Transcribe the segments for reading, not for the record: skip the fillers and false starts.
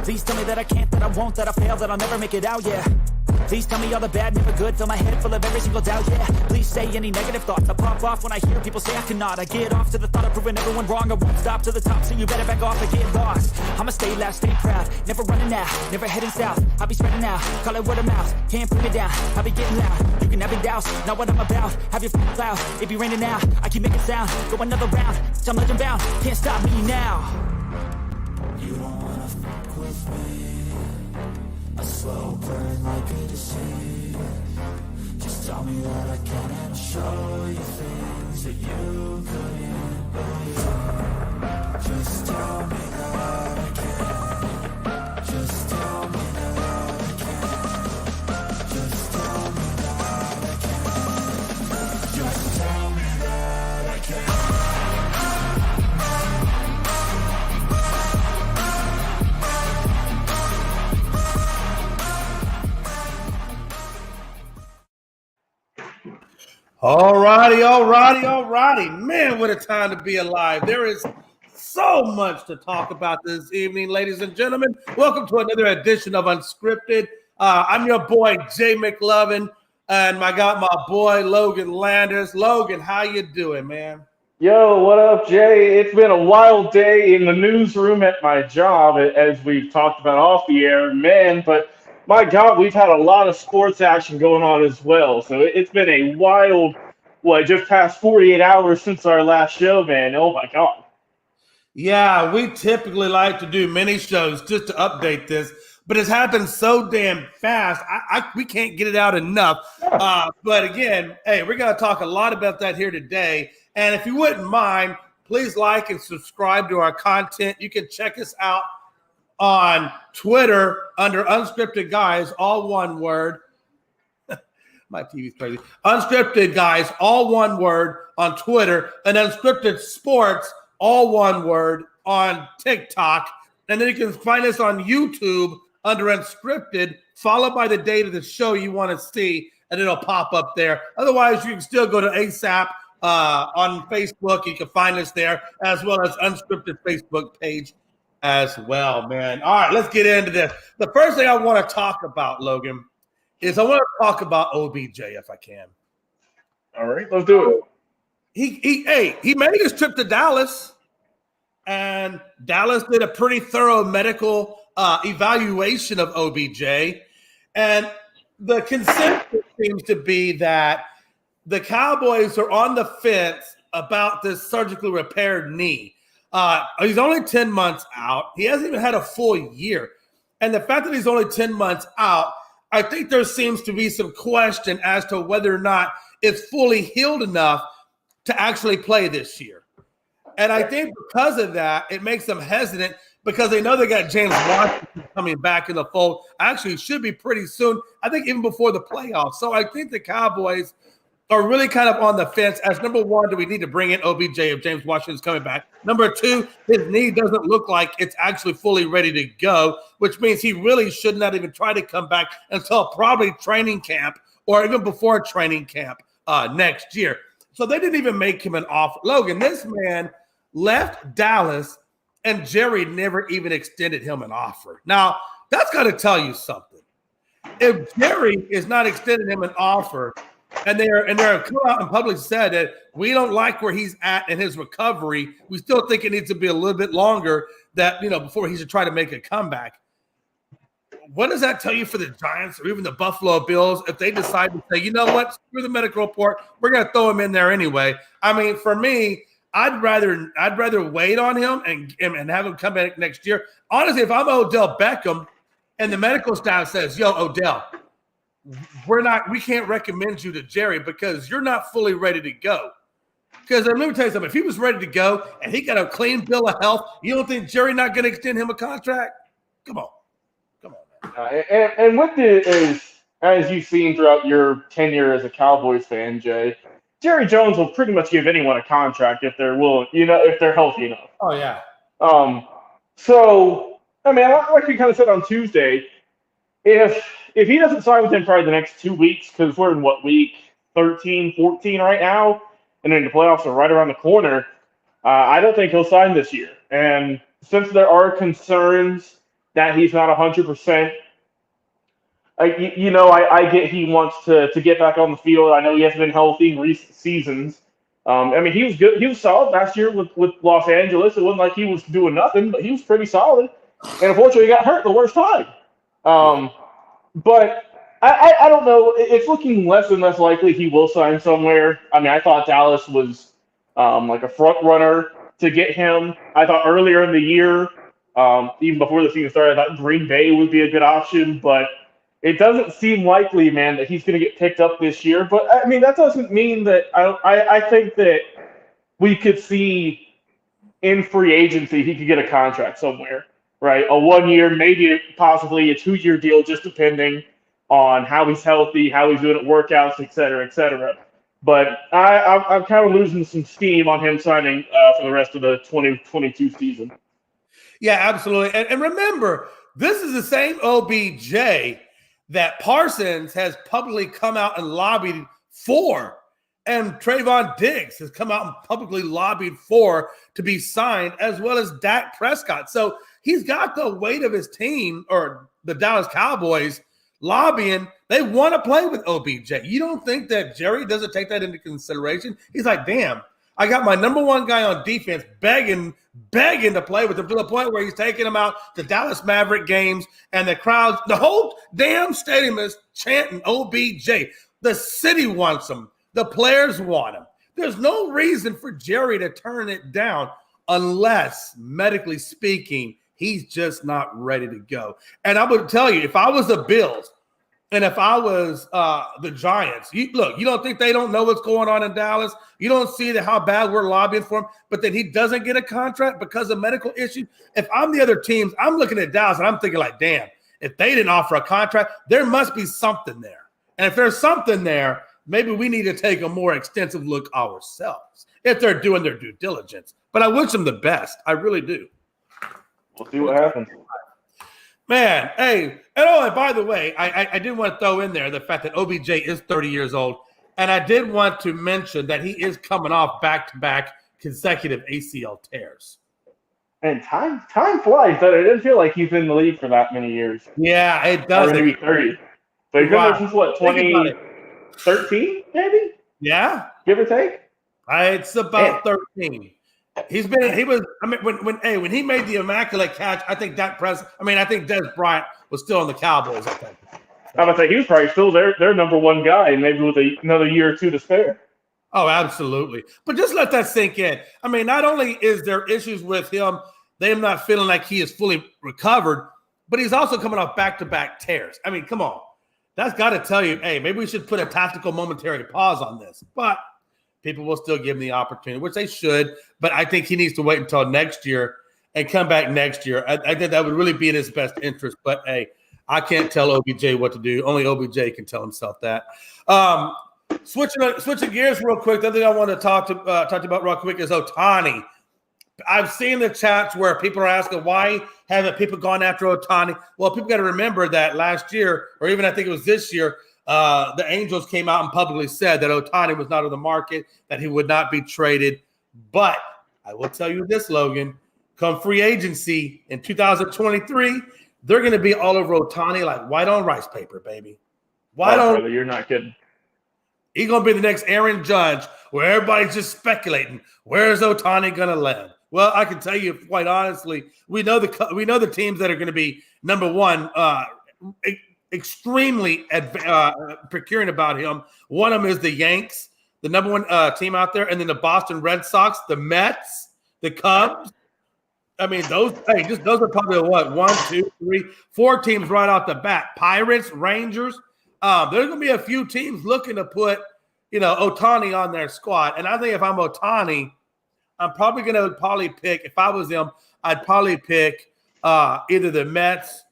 Please tell me that I can't, that I won't, that I fail, that I'll never make it out, yeah. Please tell me all the bad, never good, fill my head full of every single doubt, yeah. Please say any negative thoughts, I pop off when I hear people say I cannot. I get off to the thought of proving everyone wrong, I won't stop to the top, so you better back off and get lost. I'ma stay loud, stay proud, never running out, never heading south. I'll be spreading out, call it word of mouth, can't put me down, I'll be getting loud. You can have it douse, not what I'm about, have your f***ing cloud, it be raining now, I keep making sound, go another round, I'm legend bound, can't stop me now. You don't wanna fuck with me, a slow burn like a disease. Just tell me that I can and I'll show you things that you couldn't believe. Just tell me that I can. Just tell me that I can. Just tell me that I can. Just tell me that I can. All righty. Man, what a time to be alive. There is so much to talk about this evening, ladies and gentlemen. Welcome to another edition of Unscripted. I'm your boy, Jay McLovin, and I got my boy, Logan Landers. Logan, how you doing, man? Yo, what up, Jay? It's been a wild day in the newsroom at my job, as we've talked about off the air, man, but my God, we've had a lot of sports action going on as well. So it's been a wild, just past 48 hours since our last show, man. Oh, my God. Yeah, we typically like to do mini shows just to update this, but it's happened so damn fast, we can't get it out enough. But again, hey, we're going to talk a lot about that here today. And if you wouldn't mind, please like and subscribe to our content. You can check us out on Twitter under Unscripted Guys, all one word. My TV's crazy. Unscripted Guys, all one word on Twitter, and Unscripted Sports, all one word on TikTok. And then you can find us on YouTube under Unscripted, followed by the date of the show you want to see, and it'll pop up there. Otherwise, you can still go to ASAP on Facebook. You can find us there, as well as Unscripted Facebook page as well, man. All right, let's get into this. The first thing I want to talk about, Logan, is I want to talk about OBJ if I can. All right, let's do it. He made his trip to Dallas, and Dallas did a pretty thorough medical evaluation of OBJ, and the consensus seems to be that the Cowboys are on the fence about this surgically repaired knee. He's only 10 months out. He hasn't even had a full year. And the fact that he's only 10 months out, I think there seems to be some question as to whether or not it's fully healed enough to actually play this year. And I think because of that, it makes them hesitant because they know they got James Washington coming back in the fold. Actually, it should be pretty soon. I think even before the playoffs. So I think the Cowboys are really kind of on the fence as, number one, do we need to bring in OBJ if James Washington's coming back? Number two, his knee doesn't look like it's actually fully ready to go, which means he really should not even try to come back until probably training camp or even before training camp next year. So they didn't even make him an offer. Logan, this man left Dallas and Jerry never even extended him an offer. Now, that's got to tell you something. If Jerry is not extending him an offer, and they're come out in public said that we don't like where he's at in his recovery. We still think it needs to be a little bit longer before he should try to make a comeback. What does that tell you for the Giants or even the Buffalo Bills if they decide to say, you know what, screw the medical report, we're going to throw him in there anyway? I mean, for me, I'd rather wait on him and have him come back next year. Honestly, if I'm Odell Beckham and the medical staff says, yo, Odell, we can't recommend you to Jerry because you're not fully ready to go. Because let me tell you something, if he was ready to go and he got a clean bill of health, you don't think Jerry not going to extend him a contract? Come on, man. And with the, as you've seen throughout your tenure as a Cowboys fan, Jay, Jerry Jones will pretty much give anyone a contract if they're willing, if they're healthy enough. Oh, yeah. So, I mean, like we kind of said on Tuesday, if he doesn't sign within probably the next 2 weeks, because we're in week 13, 14 right now, and then the playoffs are right around the corner, I don't think he'll sign this year. And since there are concerns that he's not 100%. I get he wants to get back on the field. I know he hasn't been healthy in recent seasons. I mean, he was good. He was solid last year with Los Angeles. It wasn't like he was doing nothing, but he was pretty solid. And unfortunately, he got hurt the worst time. But I don't know. It's looking less and less likely he will sign somewhere. I mean, I thought Dallas was like a front runner to get him. I thought earlier in the year, even before the season started, I thought Green Bay would be a good option. But it doesn't seem likely, man, that he's going to get picked up this year. But, I mean, that doesn't mean that I think that we could see in free agency he could get a contract somewhere, right? A 1 year, maybe possibly a 2-year deal, just depending on how he's healthy, how he's doing at workouts, et cetera, et cetera. But I'm kind of losing some steam on him signing for the rest of the 2022 season. Yeah, absolutely. And remember, this is the same OBJ that Parsons has publicly come out and lobbied for, and Trayvon Diggs has come out and publicly lobbied for to be signed, as well as Dak Prescott. So he's got the weight of his team, or the Dallas Cowboys, lobbying. They want to play with OBJ. You don't think that Jerry doesn't take that into consideration? He's like, damn, I got my number one guy on defense begging to play with him, to the point where he's taking him out to Dallas Maverick games, and the crowd, the whole damn stadium is chanting OBJ. The city wants him. The players want him. There's no reason for Jerry to turn it down unless, medically speaking, he's just not ready to go. And I would tell you, if I was the Bills and if I was the Giants, you don't think they don't know what's going on in Dallas? You don't see how bad we're lobbying for him, but then he doesn't get a contract because of medical issues? If I'm the other teams, I'm looking at Dallas and I'm thinking like, damn, if they didn't offer a contract, there must be something there. And if there's something there, maybe we need to take a more extensive look ourselves if they're doing their due diligence. But I wish them the best. I really do. We'll see what happens. Man, hey, and by the way, I did want to throw in there the fact that OBJ is 30 years old, and I did want to mention that he is coming off back-to-back consecutive ACL tears. And time flies, but it doesn't feel like he's in the league for that many years. Yeah, it does. Maybe 30. But he's been there since what, 2013, maybe? Yeah. Give or take? It's about 13. When he made the immaculate catch, I think Des Bryant was still on the Cowboys at that time. I would say he was probably still their number one guy, and maybe with another year or two to spare. Oh, absolutely. But just let that sink in. I mean, not only is there issues with him, them not feeling like he is fully recovered, but he's also coming off back-to-back tears. I mean, come on. That's got to tell you, hey, maybe we should put a tactical momentary pause on this. But people will still give him the opportunity, which they should. But I think he needs to wait until next year and come back next year. I think that would really be in his best interest. But, hey, I can't tell OBJ what to do. Only OBJ can tell himself that. Switching gears real quick, the other thing I want to talk about real quick is Ohtani. I've seen the chats where people are asking, why haven't people gone after Ohtani? Well, people got to remember that last year, or even I think it was this year, the Angels came out and publicly said that Ohtani was not on the market, that he would not be traded. But I will tell you this, Logan, come free agency in 2023, they're going to be all over Ohtani like white on rice paper, baby. Brother, you're not kidding. He's going to be the next Aaron Judge, where everybody's just speculating, where is Ohtani going to land? Well, I can tell you quite honestly, we know the teams that are going to be number one, extremely procuring about him. One of them is the Yanks, the number one team out there, and then the Boston Red Sox, the Mets, the Cubs. I mean, those are probably what, 1, 2, 3, 4 teams right off the bat. Pirates, Rangers. There's going to be a few teams looking to put, Ohtani on their squad. And I think if I'm Ohtani, I'm probably going to pick, if I was them, I'd probably pick either the Mets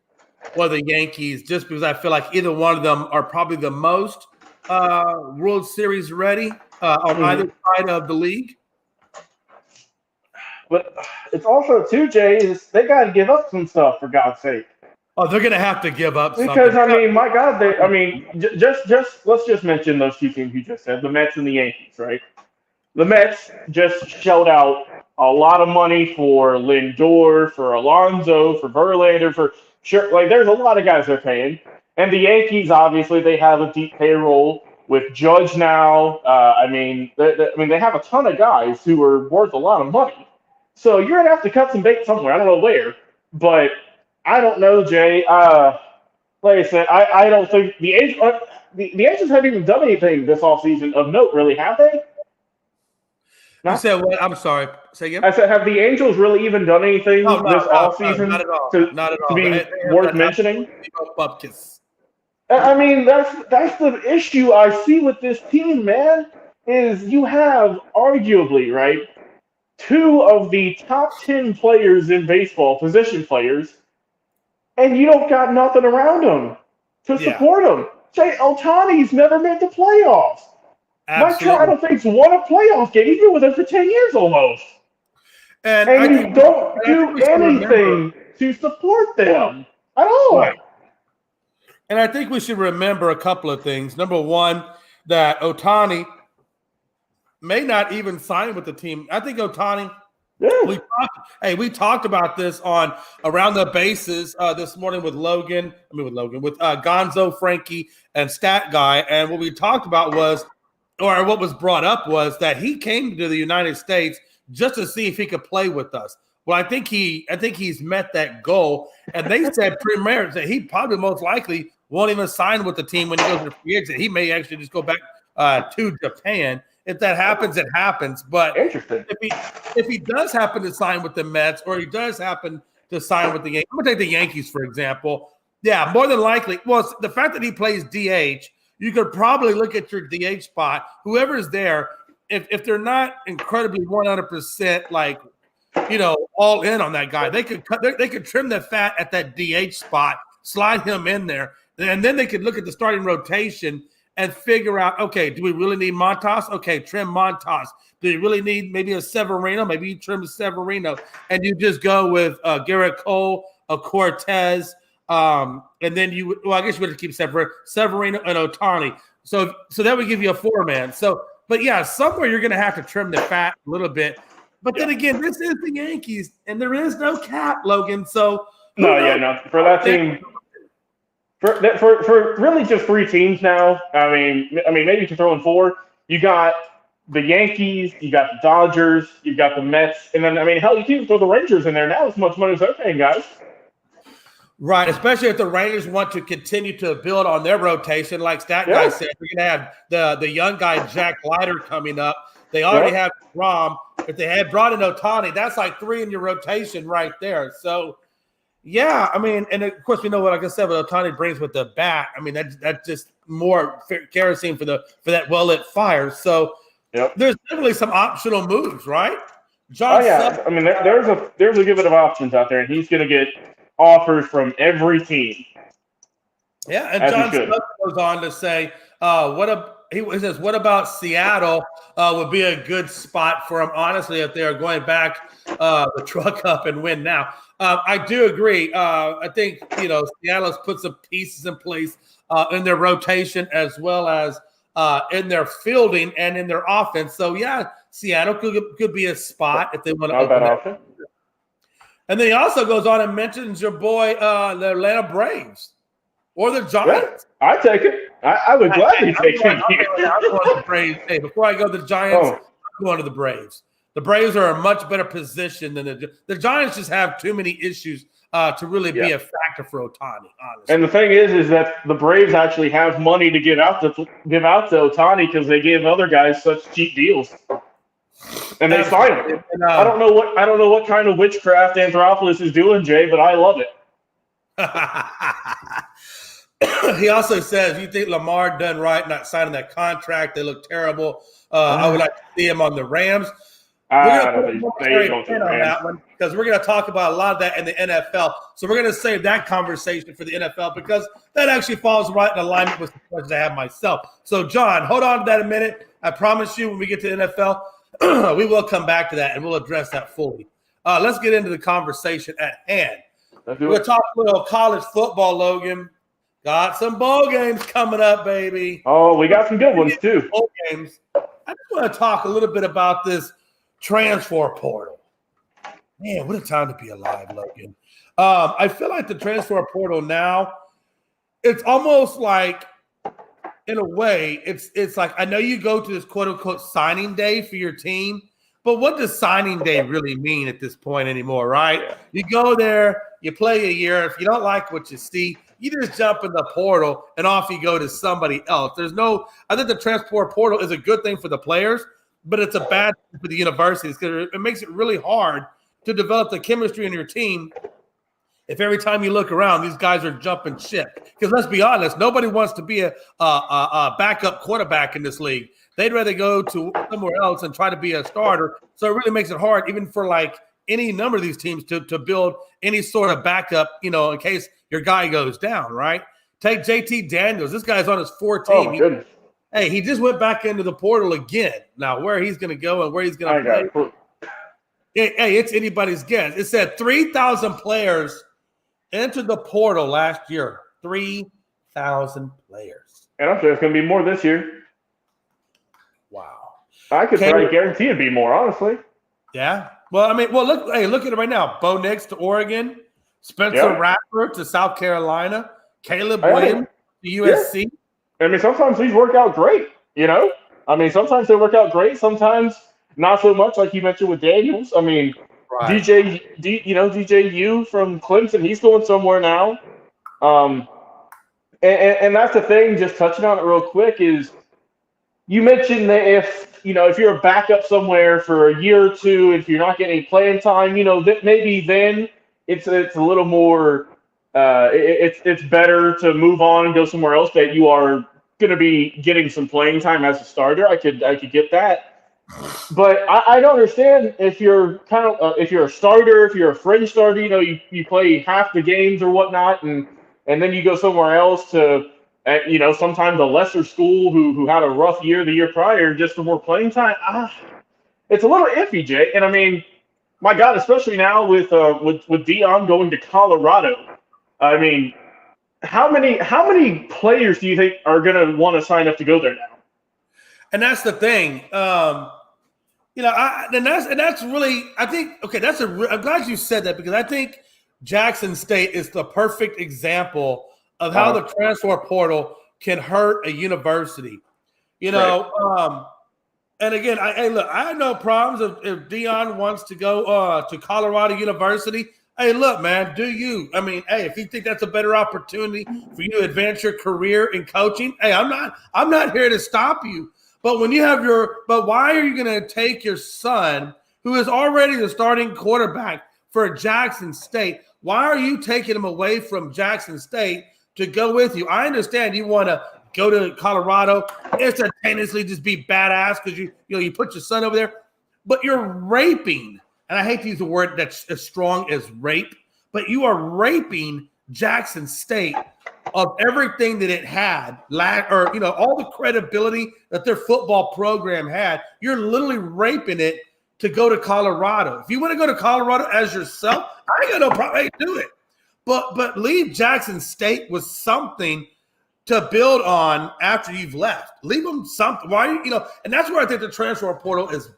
or the Yankees, just because I feel like either one of them are probably the most World Series ready on either side of the league. But it's also, too, Jay, is they got to give up some stuff, for God's sake. Oh, they're going to have to give up something. Because, I mean, my God, let's just mention those two teams you just said, the Mets and the Yankees, right? The Mets just shelled out a lot of money for Lindor, for Alonso, for Verlander, for sure. Like, there's a lot of guys they're paying. And the Yankees, obviously, they have a deep payroll with Judge now. They have a ton of guys who are worth a lot of money. So you're gonna have to cut some bait somewhere. I don't know where, but I don't know, Jay. Like I said, I don't think the Angels haven't even done anything this offseason of note, really, have they? You said what? I'm sorry. Say again. I said, have the Angels really even done anything this offseason not at all. Not at all. to be worth mentioning? I mean, that's the issue I see with this team, man, is you have arguably, right, 2 of the top 10 players in baseball, position players, and you don't got nothing around them to support them. Say, Ohtani's never made the playoffs. Absolutely. Mike Trout, I don't think, he's won a playoff game. He's been with us for 10 years almost. And you don't do anything to support them at all. Right. And I think we should remember a couple of things. Number one, that Ohtani may not even sign with the team. I think Ohtani, we talked about this on Around the Bases this morning with Gonzo, Frankie, and Stat Guy. And what we talked about what was brought up was that he came to the United States just to see if he could play with us. Well, I think he's met that goal. And they said pre-marriage that he probably most likely won't even sign with the team when he goes to free agent. He may actually just go back to Japan. If that happens, it happens. But if he does happen to sign with the Mets, or he does happen to sign with the Yankees, I'm going to take the Yankees, for example. Yeah, more than likely. Well, the fact that he plays DH, you could probably look at your DH spot. Whoever is there, if they're not incredibly 100% like, all in on that guy, they could trim the fat at that DH spot, slide him in there, and then they could look at the starting rotation and figure out, okay, do we really need Montas? Okay, trim Montas. Do you really need maybe a Severino? Maybe you trim Severino, and you just go with Garrett Cole, a Cortez, and then I guess you would keep Severino and Ohtani. So that would give you a 4-man. But yeah, somewhere you're going to have to trim the fat a little bit. But then again, this is the Yankees, and there is no cap, Logan. So for that team. For really just 3 teams now. I mean, maybe you can throw in 4. You got the Yankees, you got the Dodgers, you got the Mets, and then hell, you can even throw the Rangers in there now. As much money as they're paying, guys. Right, especially if the Rangers want to continue to build on their rotation, like Stat Guy said. We're going to have the young guy Jack Leiter coming up. They already have Rom. If they had brought in Ohtani, that's like 3 in your rotation right there. So. Yeah, and of course we know what, like I said, what Ohtani brings with the bat. That's just more kerosene for that well-lit fire. So there's definitely some optional moves, right? John there's a good bit of options out there, and he's going to get offers from every team. Yeah, and John Sutton goes on to say, he says, what about Seattle would be a good spot for him, honestly, if they are going back the truck up and win now. I do agree. I think, Seattle's put some pieces in place in their rotation as well as in their fielding and in their offense. So, yeah, Seattle could be a spot if they want to open it. And then he also goes on and mentions your boy, the Atlanta Braves or the Giants. Yeah, I take it. I would gladly take him here. I'm going to the Braves. Hey, before I go to the Giants, I'm going to the Braves. The Braves are a much better position than the Giants. Just have too many issues to really be a factor for Ohtani, honestly. And the thing is that the Braves actually have money to give out to Ohtani because they give other guys such cheap deals, and they sign him. And, I don't know what kind of witchcraft Anthropoulos is doing, Jay, but I love it. He also says, you think Lamar done right not signing that contract? They look terrible. I would like to see him on the Rams. We're going to on that one because we're going to talk about a lot of that in the NFL. So we're going to save that conversation for the NFL because that actually falls right in alignment with the questions I have myself. So, John, hold on to that a minute. I promise you when we get to the NFL, we will come back to that and we'll address that fully. Let's get into the conversation at hand. We're going to talk a little college football, Logan. Got some bowl games coming up, baby. Oh, we got some good ones, too. Bowl games. I just want to talk a little bit about this transfer portal. Man, what a time to be alive, Logan. I feel like the transfer portal now, it's almost like, in a way, it's like, I know you go to this quote-unquote signing day for your team, but what does signing day really mean at this point anymore, right? Yeah. You go there, you play a year. If you don't like what you see, you just jump in the portal and off you go to somebody else. I think the transfer portal is a good thing for the players, but it's a bad thing for the universities because it makes it really hard to develop the chemistry in your team if every time you look around, these guys are jumping ship. Because let's be honest, nobody wants to be a backup quarterback in this league. They'd rather go to somewhere else and try to be a starter. So it really makes it hard, even for like any number of these teams, to build any sort of backup, in case your guy goes down, right? Take JT Daniels. This guy's on his fourth team. Oh, goodness. He just went back into the portal again. Now, where he's going to go and where he's going to play, it's anybody's guess. It said 3,000 players entered the portal last year. 3,000 players. And I'm sure it's going to be more this year. Wow. I could probably guarantee it'd be more, honestly. Yeah. Well, look at it right now. Bo Nix to Oregon, Spencer Rattler to South Carolina, Caleb Williams to USC. Yeah. Sometimes these work out great, sometimes they work out great. Sometimes not so much, like you mentioned with Daniels. Right. DJU from Clemson, he's going somewhere now. And that's the thing, just touching on it real quick, is you mentioned that if you're a backup somewhere for a year or two, if you're not getting any playing time, that maybe then it's a little more it's better to move on and go somewhere else that you are going to be getting some playing time as a starter. I could get that. But I don't understand if you're if you're a starter, if you're a fringe starter, you play half the games or whatnot, and then you go somewhere else to, sometimes a lesser school who had a rough year the year prior just for more playing time. It's a little iffy, Jay. And my God, especially now with Deion going to Colorado. How many players do you think are going to want to sign up to go there now? And that's the thing. That's really, I think, okay, I'm glad you said that, because I think Jackson State is the perfect example of how the transfer portal can hurt a university. Right. And again, I have no problems if Deion wants to go to Colorado University. Hey, look, man, do you? If you think that's a better opportunity for you to advance your career in coaching, hey, I'm not here to stop you. But why are you going to take your son, who is already the starting quarterback for Jackson State? Why are you taking him away from Jackson State to go with you? I understand you want to go to Colorado, instantaneously just be badass because you put your son over there, but you're raping. And I hate to use a word that's as strong as rape, but you are raping Jackson State of everything that it had, all the credibility that their football program had. You're literally raping it to go to Colorado. If you want to go to Colorado as yourself, I ain't got no problem. Hey, do it. But leave Jackson State with something to build on after you've left. Leave them something. Why, and that's where I think the transfer portal is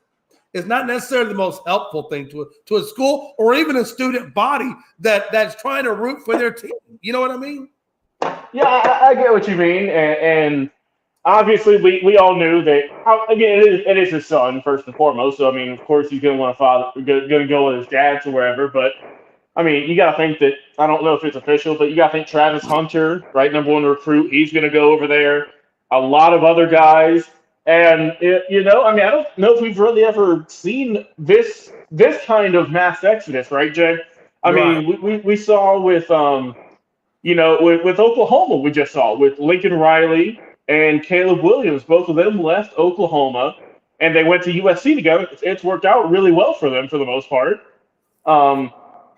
not necessarily the most helpful thing to a school or even a student body that's trying to root for their team. You know what I mean? Yeah, I get what you mean, and obviously we all knew that. Again, it is his son first and foremost. So of course he's going to go with his dad to wherever. But you got to think that, I don't know if it's official, but you got to think Travis Hunter, right, number one recruit, he's going to go over there. A lot of other guys. And, I don't know if we've really ever seen this kind of mass exodus, right, Jay? We saw with Oklahoma, we just saw with Lincoln Riley and Caleb Williams. Both of them left Oklahoma, and they went to USC together. It's worked out really well for them for the most part.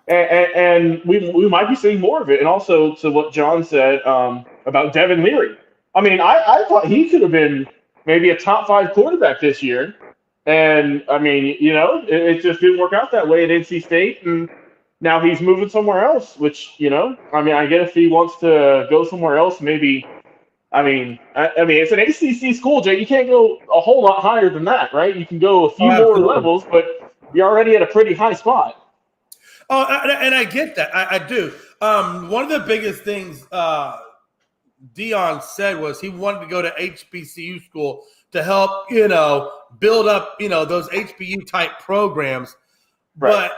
And we might be seeing more of it. And also to what John said about Devin Leary. I thought he could have been maybe a top 5 quarterback this year. And, it just didn't work out that way at NC State. And now he's moving somewhere else, which, I guess if he wants to go somewhere else, maybe, it's an ACC school, Jay. You can't go a whole lot higher than that, right? You can go a few more levels, but you're already at a pretty high spot. Oh, and I get that. I do. One of the biggest things Dion said was he wanted to go to HBCU school to help, build up, those HBU type programs. Right.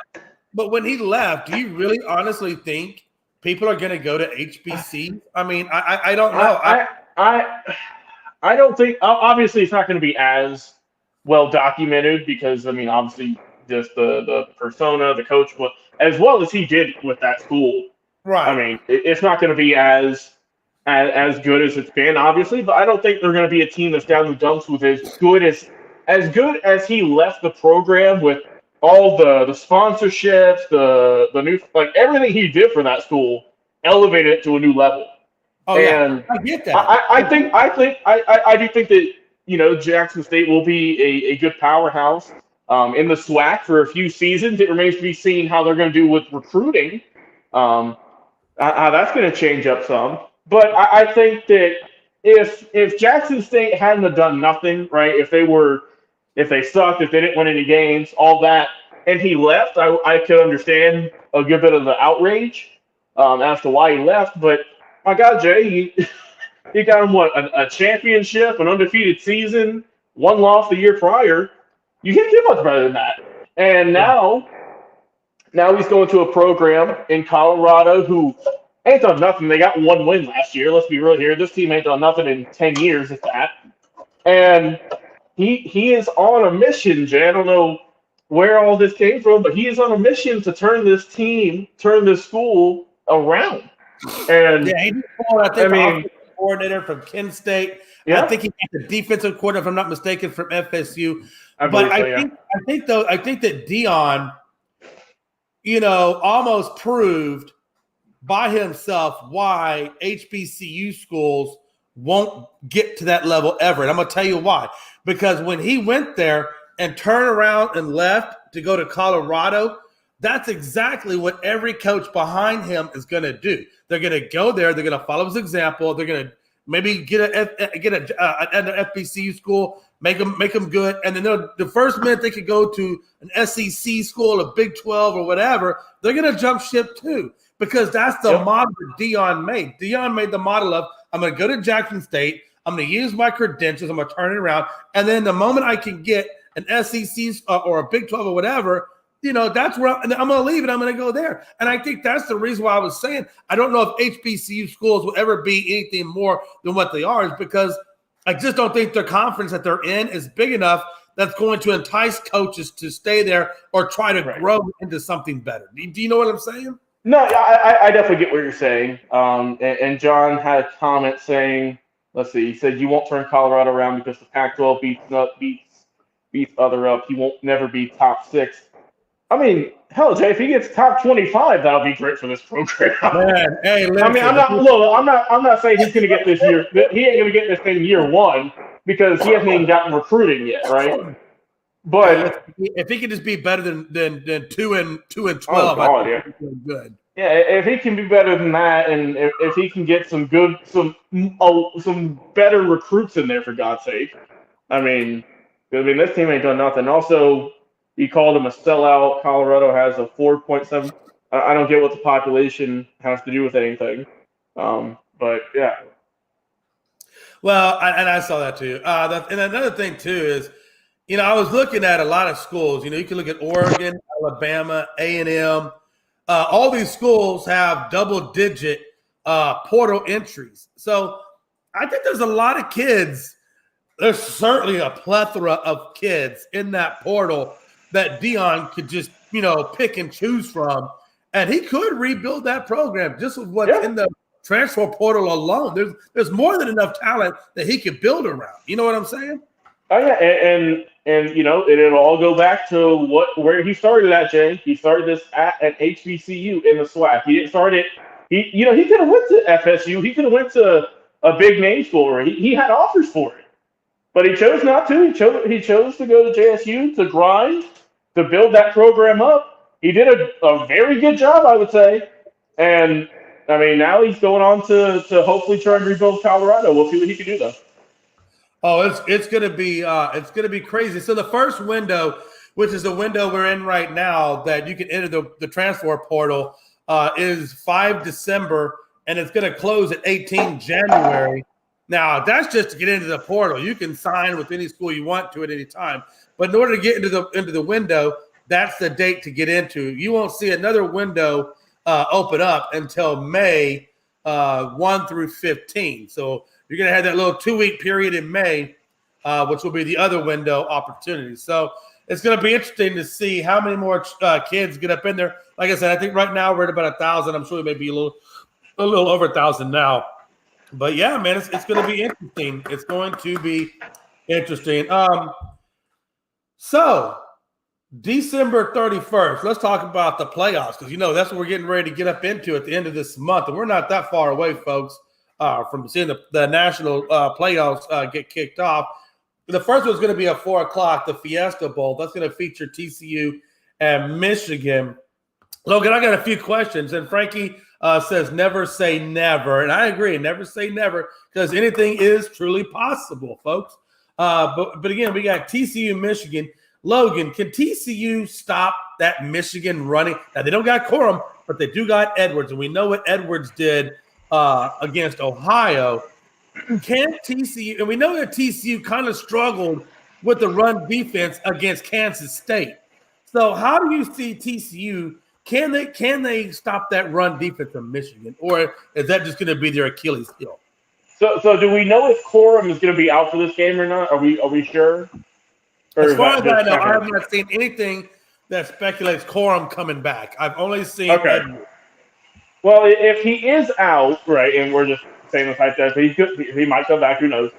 But when he left, do you really honestly think people are going to go to HBC? I mean, I don't know. I don't think. Obviously, it's not going to be as well documented because obviously, just the persona, the coach, as well as he did with that school. Right. It's not going to be as good as it's been, obviously, but I don't think they're going to be a team that's down the dumps with as good as he left the program with all the sponsorships, the new, like everything he did for that school, elevated it to a new level. Oh, and yeah. I get that. I do think that Jackson State will be a good powerhouse in the SWAC for a few seasons. It remains to be seen how they're going to do with recruiting. How that's going to change up some. But I think that if Jackson State hadn't have done nothing, right? If they sucked, if they didn't win any games, all that, and he left, I could understand a good bit of the outrage as to why he left. But my God, Jay, he got him a championship, an undefeated season, one loss the year prior. You can't get much better than that. And now he's going to a program in Colorado who ain't done nothing. They got one win last year. Let's be real here. This team ain't done nothing in 10 years, if that. And he is on a mission, Jay. I don't know where all this came from, but he is on a mission to turn this school around. And yeah, he's offensive coordinator from Kent State. Yeah. I think he got the defensive coordinator, if I'm not mistaken, from FSU. I think that Dion, almost proved by himself why HBCU schools won't get to that level ever. And I'm going to tell you why. Because when he went there and turned around and left to go to Colorado, that's exactly what every coach behind him is going to do. They're going to go there. They're going to follow his example. They're going to maybe get an FBCU school, make them good. And then the first minute they could go to an SEC school, a Big 12 or whatever, they're going to jump ship too. Because that's the model that Dion made. Dion made the model of, I'm going to go to Jackson State. I'm going to use my credentials. I'm going to turn it around. And then the moment I can get an SEC or a Big 12 or whatever, that's where I'm going to leave and I'm going to go there. And I think that's the reason why I was saying I don't know if HBCU schools will ever be anything more than what they are, is because I just don't think their conference that they're in is big enough that's going to entice coaches to stay there or try to grow into something better. Do you know what I'm saying? No, I definitely get what you're saying. And John had a comment saying, let's see, he said, you won't turn Colorado around because the Pac-12 beats other up. He won't never be top 6. Hell, Jay, if he gets top 25, that'll be great for this program. Man, hey, listen. I'm not saying he's going to get this year. He ain't going to get this thing year one because he hasn't even gotten recruiting yet, right? But if he can just be better than 2 and 12, I think he's doing good. Yeah, if he can be better than that, and if he can get some better recruits in there, for God's sake. This team ain't done nothing. Also, he called him a sellout. Colorado has a 4.7. I don't get what the population has to do with anything. But yeah. Well, and I saw that too. And another thing too is, I was looking at a lot of schools. You can look at Oregon, Alabama, A&M. All these schools have double-digit portal entries. So I think there's a lot of kids. There's certainly a plethora of kids in that portal that Dion could just, pick and choose from. And he could rebuild that program just with what's in the transfer portal alone. There's more than enough talent that he could build around. You know what I'm saying? Oh, yeah, and it'll all go back to where he started at, Jay. He started this at an HBCU in the SWAC. He didn't start it. He could have went to FSU. He could have went to a big name school. He had offers for it, but he chose not to. He chose to go to JSU to grind, to build that program up. He did a very good job, I would say. And now he's going on to hopefully try and rebuild Colorado. We'll see what he can do though. Oh, it's gonna be crazy. So the first window which is the window we're in right now that you can enter the transfer portal, is 5 December, and it's going to close at 18 January. Now, that's just to get into the portal. You can sign with any school you want to at any time. But in order to get into the window, that's the date to get into. You won't see another window open up until May 1 through 15. So you're going to have that little 2-week period in May, which will be the other window opportunity. So it's going to be interesting to see how many more kids get up in there. Like I said, I think right now we're at about 1,000. I'm sure it may be a little over 1,000 now. But yeah, man, it's going to be interesting. It's going to be interesting. So December 31st, let's talk about the playoffs, because that's what we're getting ready to get up into at the end of this month, and we're not that far away, folks, from seeing the national playoffs get kicked off. The first one's going to be at 4 o'clock, the Fiesta Bowl. That's going to feature TCU and Michigan. Logan, I got a few questions, and Frankie says never say never, and I agree, never say never, because anything is truly possible, folks. But again, we got TCU, Michigan. Logan, can TCU stop that Michigan running? Now, they don't got Corum, but they do got Edwards, and we know what Edwards did against Ohio. Can TCU – and we know that TCU kind of struggled with the run defense against Kansas State. So how do you see TCU – can they stop that run defense of Michigan, or is that just going to be their Achilles heel? So do we know if Corum is going to be out for this game or not? Are we sure? Or as far as I know, I have not seen anything that speculates Corum coming back. I've only seen Edwards. Well, if he is out, right, and we're just saying this like that, he might come back. Who knows?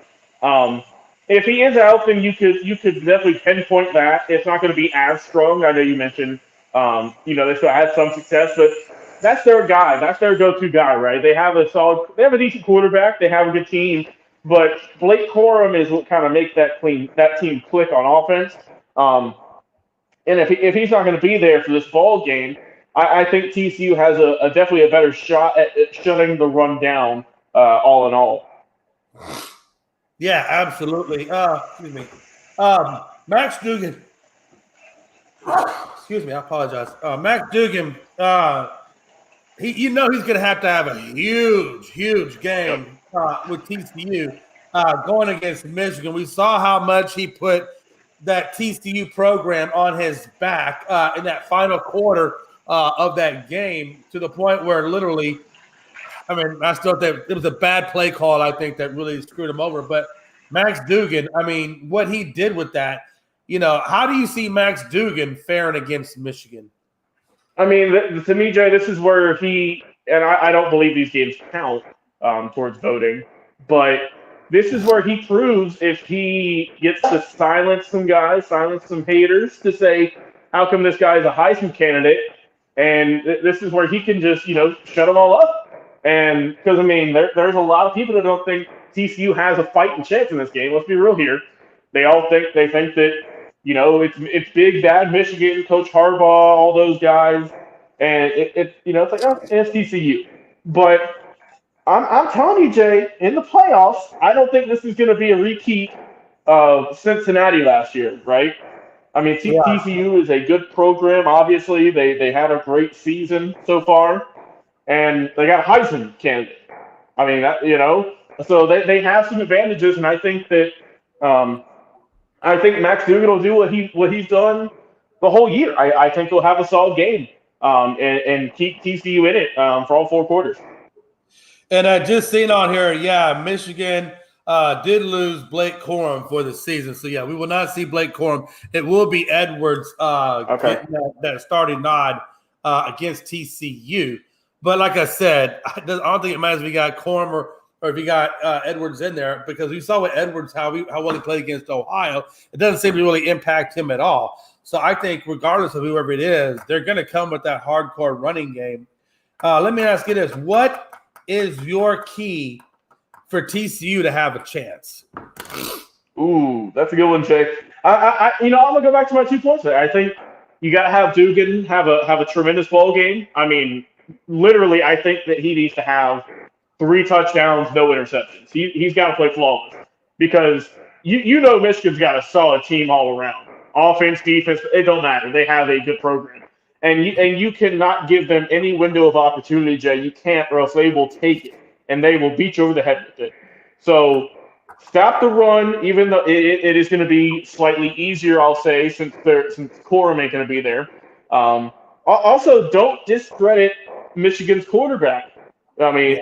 If he is out, then you could definitely pinpoint that. It's not going to be as strong. I know you mentioned, they still had some success, but that's their guy. That's their go-to guy, right? They have a decent quarterback. They have a good team, but Blake Corum is what kind of makes that team click on offense. And if he's not going to be there for this ball game, I think TCU has definitely a better shot at shutting the run down. All in all. Yeah, absolutely. Excuse me. Max Dugan. Excuse me, I apologize. Max Dugan, he's going to have a huge game with TCU going against Michigan. We saw how much he put that TCU program on his back in that final quarter of that game, to the point where literally, I still think it was a bad play call, I think, that really screwed him over. But Max Dugan, what he did with that, how do you see Max Dugan faring against Michigan? To me, Jay, this is where I don't believe these games count towards voting, but this is where he proves if he gets to silence some guys, silence some haters to say, how come this guy is a Heisman candidate? And this is where he can just, shut them all up. And because, there's a lot of people that don't think TCU has a fighting chance in this game. Let's be real here. They think that, it's big, bad Michigan, Coach Harbaugh, all those guys. And it's like, oh, it's TCU. But I'm telling you, Jay, in the playoffs, I don't think this is going to be a repeat of Cincinnati last year, right? TCU is a good program. Obviously, they had a great season so far. And they got a Heisman candidate. So they have some advantages, and I think that Max Dugan will do what he's done the whole year. I think he'll have a solid game and keep TCU in it for all 4 quarters. And I just seen on here, Michigan did lose Blake Corum for the season. So, we will not see Blake Corum. It will be Edwards getting that starting nod against TCU. But like I said, I don't think it matters if we got Corum or if you got Edwards in there, because we saw with Edwards how well he played against Ohio. It doesn't seem to really impact him at all. So I think regardless of whoever it is, they're going to come with that hardcore running game. Let me ask you this. What is your key for TCU to have a chance? Ooh, that's a good one, Jay. I'm going to go back to my 2 points there. I think you got to have Dugan have a tremendous ball game. Literally, I think that he needs to have 3 touchdowns, no interceptions. He's got to play flawless, because Michigan's got a solid team all around. offense, defense, it don't matter. They have a good program. And you cannot give them any window of opportunity, Jay. You can't, or else they will take it, and they will beat you over the head with it. So stop the run, even though it is going to be slightly easier, I'll say, since Corum ain't going to be there. Also, don't discredit Michigan's quarterback. I mean,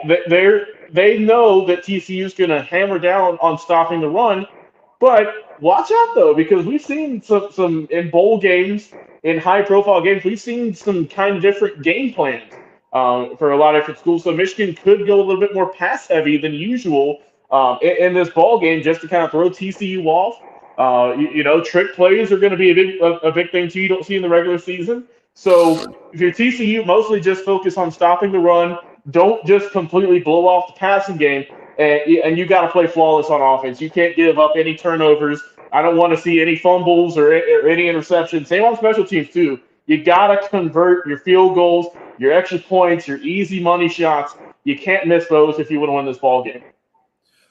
they know that TCU is going to hammer down on stopping the run, but watch out though, because we've seen some in bowl games, in high-profile games, we've seen some kind of different game plans for a lot of different schools. So Michigan could go a little bit more pass-heavy than usual in this ball game, just to kind of throw TCU off. Trick plays are going to be a big thing too. You don't see in the regular season. So if you're TCU, mostly just focus on stopping the run. Don't just completely blow off the passing game, and you got to play flawless on offense. You can't give up any turnovers. I don't want to see any fumbles or any interceptions. Same on special teams too. You got to convert your field goals, your extra points, your easy money shots. You can't miss those if you want to win this ball game.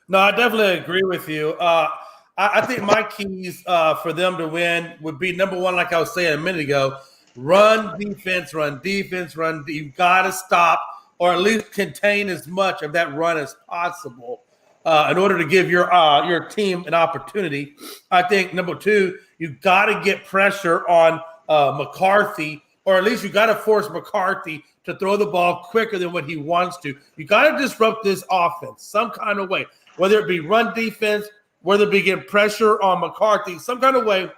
No, I definitely agree with you. I think my keys for them to win would be, number one, like I was saying a minute ago, run defense, run defense, run. You've got to stop or at least contain as much of that run as possible in order to give your team an opportunity. I think, number two, you've got to get pressure on McCarthy, or at least you got to force McCarthy to throw the ball quicker than what he wants to. You got to disrupt this offense some kind of way, whether it be run defense, whether it be getting pressure on McCarthy, some kind of way.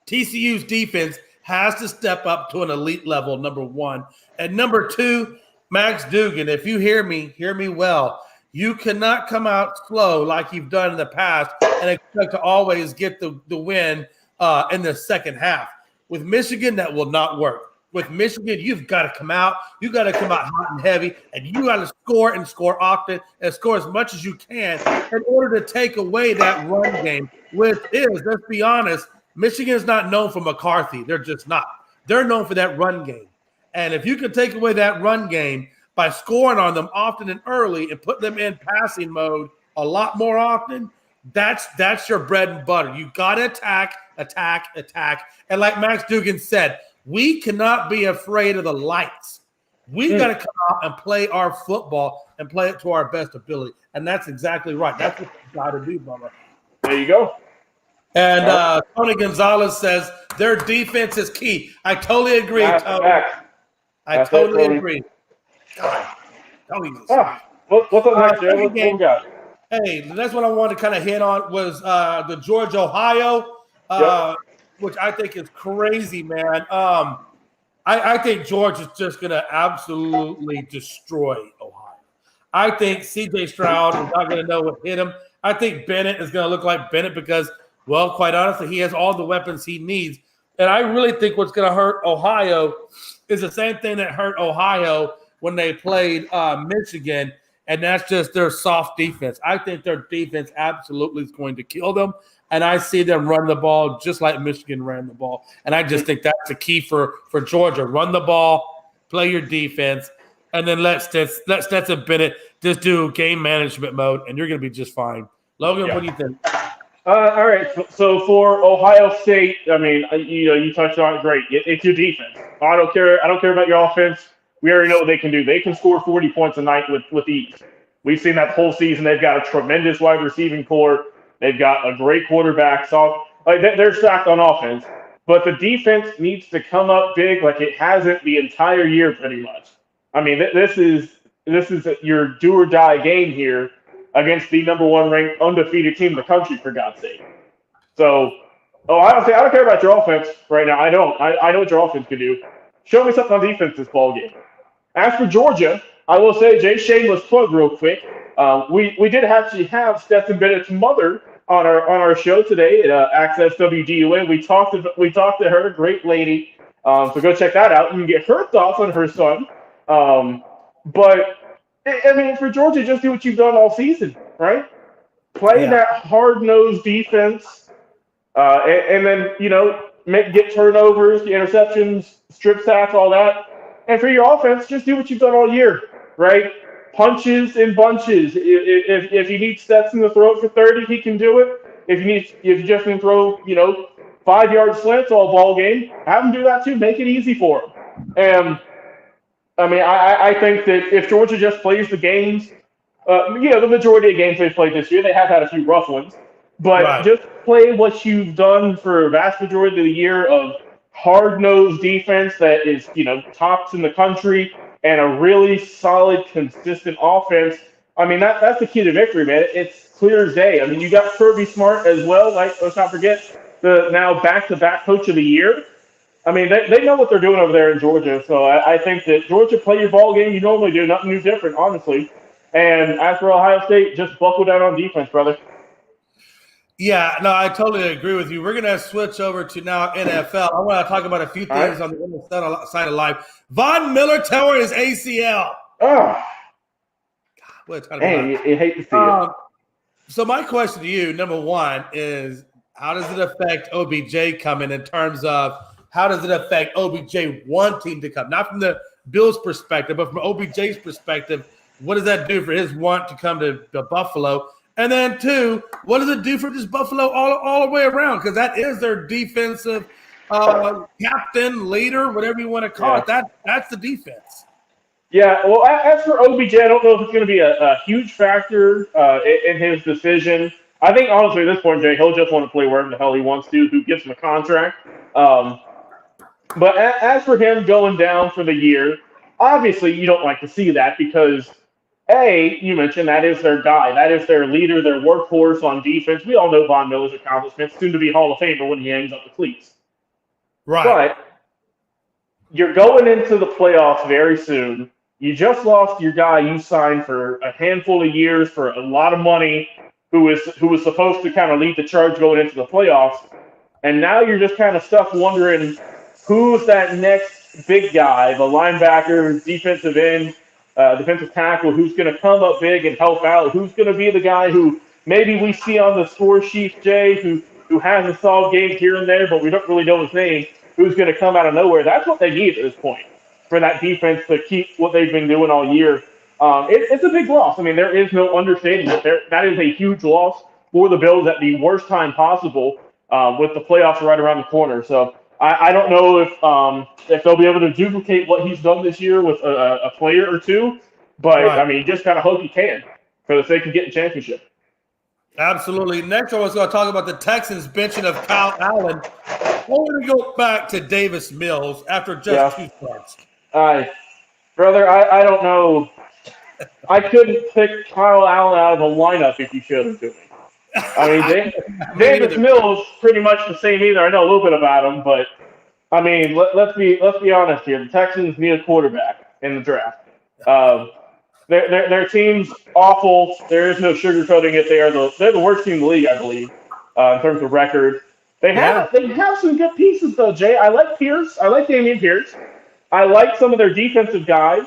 TCU's defense has to step up to an elite level, number one. And number two, Max Duggan, if you hear me well. You cannot come out slow like you've done in the past and expect to always get the win in the second half. With Michigan, that will not work. With Michigan, you've got to come out. You got to come out hot and heavy, and you got to score and score often and score as much as you can in order to take away that run game. Let's be honest, Michigan is not known for McCarthy. They're just not. They're known for that run game. And if you can take away that run game by scoring on them often and early and put them in passing mode a lot more often, that's your bread and butter. You got to attack. And like Max Duggan said, we cannot be afraid of the lights. We got to come out and play our football and play it to our best ability. And that's exactly right. That's what you got to do, Bubba. There you go. And Tony Gonzalez says their defense is key. I totally agree, Tony. I totally agree. God, what's up next, Jay? What we got? Hey, that's what I wanted to kind of hit on was the Georgia-Ohio, which I think is crazy, man. I think Georgia's just going to absolutely destroy Ohio. I think C.J. Stroud is not going to know what hit him. I think Bennett is going to look like Bennett because, well, quite honestly, he has all the weapons he needs. And I really think what's going to hurt Ohio is the same thing that hurt Ohio when they played Michigan, and that's just their soft defense. I think their defense absolutely is going to kill them, and I see them run the ball just like Michigan ran the ball. And I just think that's the key for Georgia. Run the ball, play your defense, and then let Stetson Bennett just do game management mode, and you're going to be just fine. Logan, what do you think? All right. So for Ohio State, I mean, you touched on it great. It's your defense. I don't care about your offense. We already know what they can do. They can score 40 points a night with ease. We've seen that whole season. They've got a tremendous wide receiving core. They've got a great quarterback. So they're stacked on offense. But the defense needs to come up big like it hasn't the entire year pretty much. I mean, this is your do or die game here against the number one ranked undefeated team in the country, for God's sake. So, I don't care about your offense right now. I don't. I know what your offense can do. Show me something on defense this ball game. As for Georgia, I will say, Jay, shameless plug real quick. We did actually have Stetson Bennett's mother on our show today at Access WGUN. We talked to her, great lady. So go check that out and get her thoughts on her son. But I mean, for Georgia, just do what you've done all season, right? Play that hard-nosed defense, and then get turnovers, interceptions, strip sacks, all that. And for your offense, just do what you've done all year, right? Punches and bunches. If you need Stetson to throw it for 30, he can do it. If you just need to throw, 5-yard slants all ball game. Have them do that too. Make it easy for them. And I mean, I think that if Georgia just plays the games, the majority of games they've played this year, they have had a few rough ones, but Right. just play what you've done for a vast majority of the year of hard-nosed defense that is, tops in the country and a really solid, consistent offense. I mean, that's the key to victory, man. It's clear as day. I mean, you got Kirby Smart as well. Like, let's not forget the now back-to-back Coach of the Year. I mean, they know what they're doing over there in Georgia. So I think that Georgia, play your ball game you normally do, nothing new different, honestly. And as for Ohio State, just buckle down on defense, brother. Yeah, no, I totally agree with you. We're going to switch over to now NFL. I want to talk about a few things on the NFL side of life. Von Miller tore his ACL. Oh, God, you hate to see it. So my question to you, number one, is how does it affect OBJ coming in terms of how does it affect OBJ wanting to come? Not from the Bills' perspective, but from OBJ's perspective, what does that do for his want to come to Buffalo? And then, two, what does it do for just Buffalo all the way around? Because that is their defensive captain, leader, whatever you want to call it. That's the defense. Yeah, well, as for OBJ, I don't know if it's going to be a huge factor in his decision. I think, honestly, at this point, Jay, he'll just want to play wherever the hell he wants to, who gives him a contract. But as for him going down for the year, obviously you don't like to see that because – you mentioned that is their guy. That is their leader, their workhorse on defense. We all know Von Miller's accomplishments, soon to be Hall of Famer when he hangs up the cleats. Right. But you're going into the playoffs very soon. You just lost your guy you signed for a handful of years for a lot of money, who was supposed to kind of lead the charge going into the playoffs. And now you're just kind of stuck wondering who's that next big guy, the linebacker, defensive end, defensive tackle, who's going to come up big and help out, who's going to be the guy who maybe we see on the score sheet, Jay, who has a solid game here and there, but we don't really know his name, who's going to come out of nowhere. That's what they need at this point for that defense to keep what they've been doing all year. It's a big loss. I mean, there is no understating it. That is a huge loss for the Bills at the worst time possible with the playoffs right around the corner. So I don't know if they'll be able to duplicate what he's done this year with a player or two, but right. I mean, you just kind of hope he can for the sake of getting championship. Absolutely. Next, I was going to talk about the Texans benching of Kyle Allen. I want to go back to Davis Mills after just 2 starts. Brother, I don't know. I couldn't pick Kyle Allen out of the lineup if you showed him to me. I mean, Davis Mills pretty much the same either. I know a little bit about him, but I mean, let's be honest here. The Texans need a quarterback in the draft. Their team's awful. There is no sugarcoating it. They're the worst team in the league, I believe, in terms of record. They have some good pieces though, Jay. I like Pierce. I like Dameon Pierce. I like some of their defensive guys.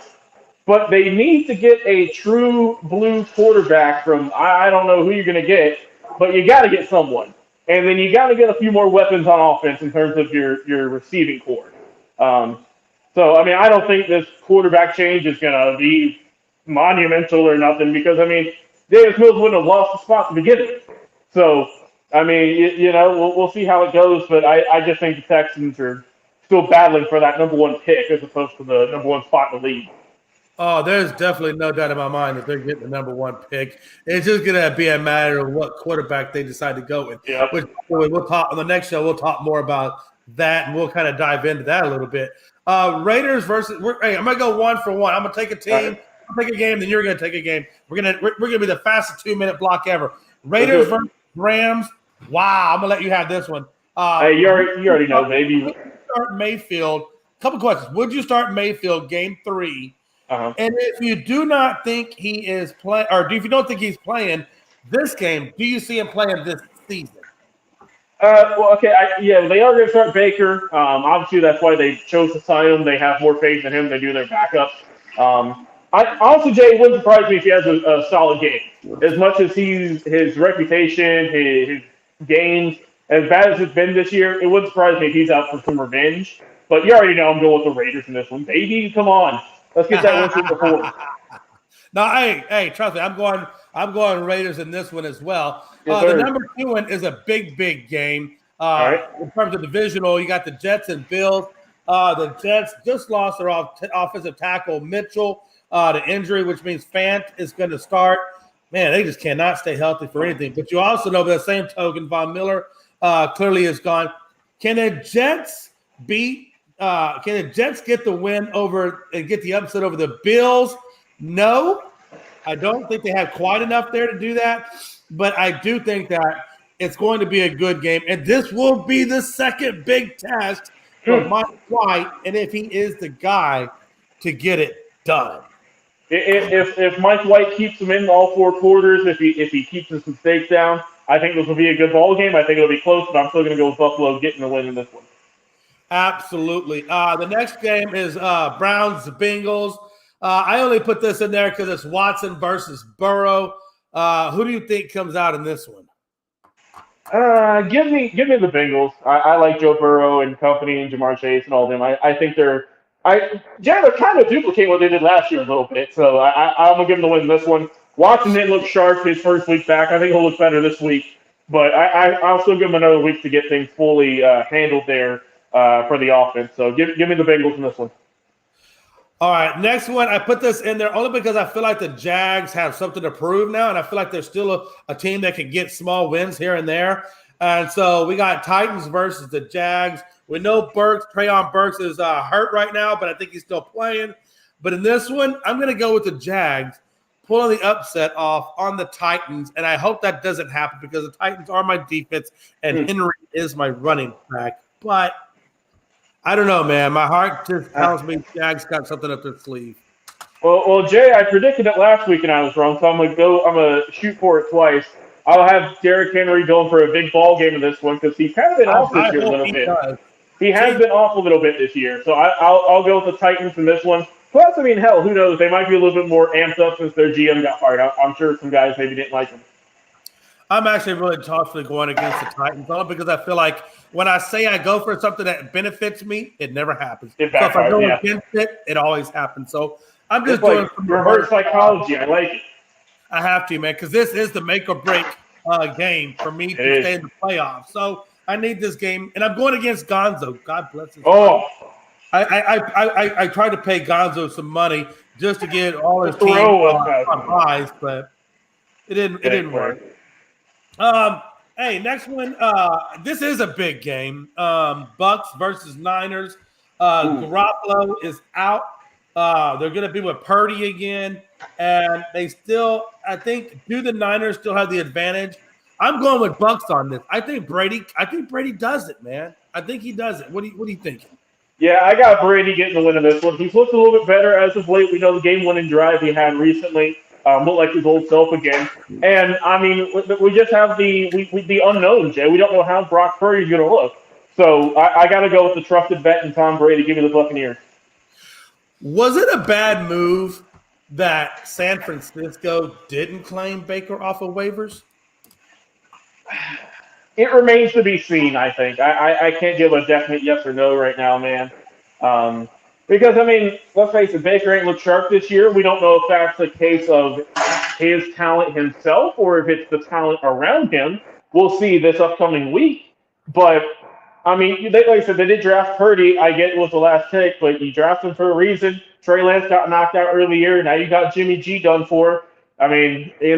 But they need to get a true blue quarterback from I don't know who you're going to get, but you got to get someone. And then you got to get a few more weapons on offense in terms of your receiving core. So, I mean, I don't think this quarterback change is going to be monumental or nothing because, I mean, Davis Mills wouldn't have lost the spot to begin with. So, I mean, we'll see how it goes, but I just think the Texans are still battling for that number 1 pick as opposed to the number 1 spot in the league. Oh, there's definitely no doubt in my mind that they're getting the number 1 pick. It's just going to be a matter of what quarterback they decide to go with. Yep. Which we'll talk on the next show. We'll talk more about that, and we'll kind of dive into that a little bit. Raiders versus. I'm going to go 1 for 1. I'm going to take a team, I'll take a game, then you're going to take a game. We're going to be the fastest 2-minute block ever. Raiders versus Rams. Wow, I'm going to let you have this one. Hey, you already know, baby. Would you start Mayfield? Couple questions. Would you start Mayfield game 3? And if you do not think he is playing, or if you don't think he's playing this game, do you see him playing this season? Well, okay, they are going to start Baker. Obviously, that's why they chose to sign him. They have more faith in him. They do their backup. Also, Jay, it wouldn't surprise me if he has a solid game. As much as his reputation, his games, as bad as it's been this year, it wouldn't surprise me if he's out for some revenge. But you already know I'm going with the Raiders in this one. Baby, come on. Let's get that one before. No, hey, trust me, I'm going Raiders in this one as well. Yes, the number 2 one is a big game. All right. In terms of divisional, you got the Jets and Bills. The Jets just lost their offensive tackle, Mitchell, to injury, which means Fant is going to start. Man, they just cannot stay healthy for anything. But you also know, by the same token, Von Miller clearly is gone. Can the Jets beat? Can the Jets get the win over and get the upset over the Bills? No, I don't think they have quite enough there to do that. But I do think that it's going to be a good game, and this will be the second big test for Mike White, and if he is the guy to get it done. If Mike White keeps them in all 4 quarters, if he keeps his mistakes down, I think this will be a good ball game. I think it'll be close, but I'm still going to go with Buffalo getting the win in this one. Absolutely. The next game is Browns-Bengals. I only put this in there because it's Watson versus Burrow. Who do you think comes out in this one? Give me the Bengals. I like Joe Burrow and company and Jamar Chase and all of them. I think they're kind of duplicating what they did last year a little bit. So I'm gonna give them the win in this one. Watson didn't look sharp his first week back. I think he'll look better this week. But I'll still give him another week to get things fully handled there for the offense. So give me the Bengals in this one. All right, next one. I put this in there only because I feel like the Jags have something to prove now, and I feel like they're still a team that can get small wins here and there. And so we got Titans versus the Jags. We know Treyon Burks is hurt right now, but I think he's still playing. But in this one, I'm going to go with the Jags, pulling the upset off on the Titans, and I hope that doesn't happen because the Titans are my defense and Henry is my running back. But I don't know, man. My heart just tells me Jags got something up their sleeve. Well, Jay, I predicted it last week and I was wrong, so I'm gonna shoot for it twice. I'll have Derrick Henry going for a big ball game in this one because he's kind of been off this year a little bit. He has been off a little bit this year, so I'll go with the Titans in this one. Plus, I mean, hell, who knows? They might be a little bit more amped up since their GM got fired. I'm sure some guys maybe didn't like him. I'm actually really thoughtfully going against the Titans only because I feel like when I say I go for something that benefits me, it never happens. So if I go against it, it always happens. So I'm just doing some reverse psychology. I like it. I have to, man, because this is the make or break game for me to stay in the playoffs. So I need this game, and I'm going against Gonzo. God bless his heart. I tried to pay Gonzo some money just to get all his team on buys, but it didn't work. Hey, next one. This is a big game. Bucks versus Niners. Garoppolo is out. They're going to be with Purdy again, and they still. I think the Niners still have the advantage? I'm going with Bucks on this. I think Brady does it, man. I think he does it. What are you thinking? Yeah, I got Brady getting the win in this one. He's looked a little bit better as of late. We know the game-winning drive he had recently. Look like his old self again. And, I mean, we just have the unknown, Jay. We don't know how Brock Purdy's going to look. So I got to go with the trusted vet and Tom Brady. Give me the Buccaneers. Was it a bad move that San Francisco didn't claim Baker off of waivers? It remains to be seen, I think. I can't give a definite yes or no right now, man. Because, I mean, let's face it, Baker ain't looked sharp this year. We don't know if that's a case of his talent himself or if it's the talent around him. We'll see this upcoming week. But, I mean, like I said, they did draft Purdy. I get it was the last pick, but you draft him for a reason. Trey Lance got knocked out earlier. Now you got Jimmy G done for. I mean, I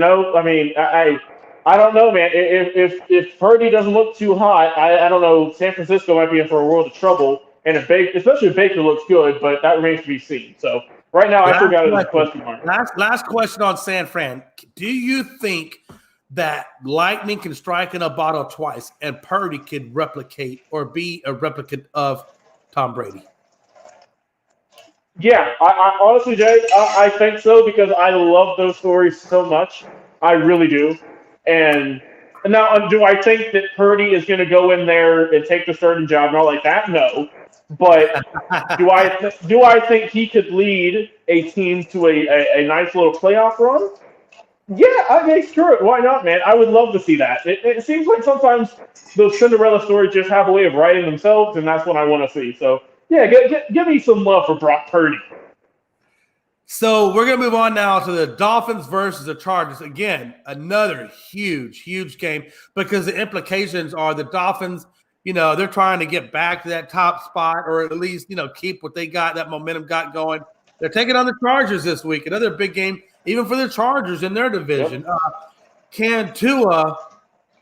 don't know, man. If Purdy doesn't look too hot, I don't know. San Francisco might be in for a world of trouble. And especially if Baker looks good, but that remains to be seen. So right now, I still got it as a question mark. Last question on San Fran. Do you think that lightning can strike in a bottle twice and Purdy can replicate or be a replicant of Tom Brady? Yeah, I honestly, Jay, I think so because I love those stories so much. I really do. And now, do I think that Purdy is going to go in there and take the starting job and all like that? No. But do I think he could lead a team to a nice little playoff run? Yeah, I mean, screw it. Why not, man? I would love to see that. It seems like sometimes those Cinderella stories just have a way of writing themselves, and that's what I want to see. So, yeah, give me some love for Brock Purdy. So we're going to move on now to the Dolphins versus the Chargers. Again, another huge, huge game because the implications are the Dolphins they're trying to get back to that top spot or at least, keep what they got, that momentum got going. They're taking on the Chargers this week. Another big game, even for the Chargers in their division. Yep. Can Tua,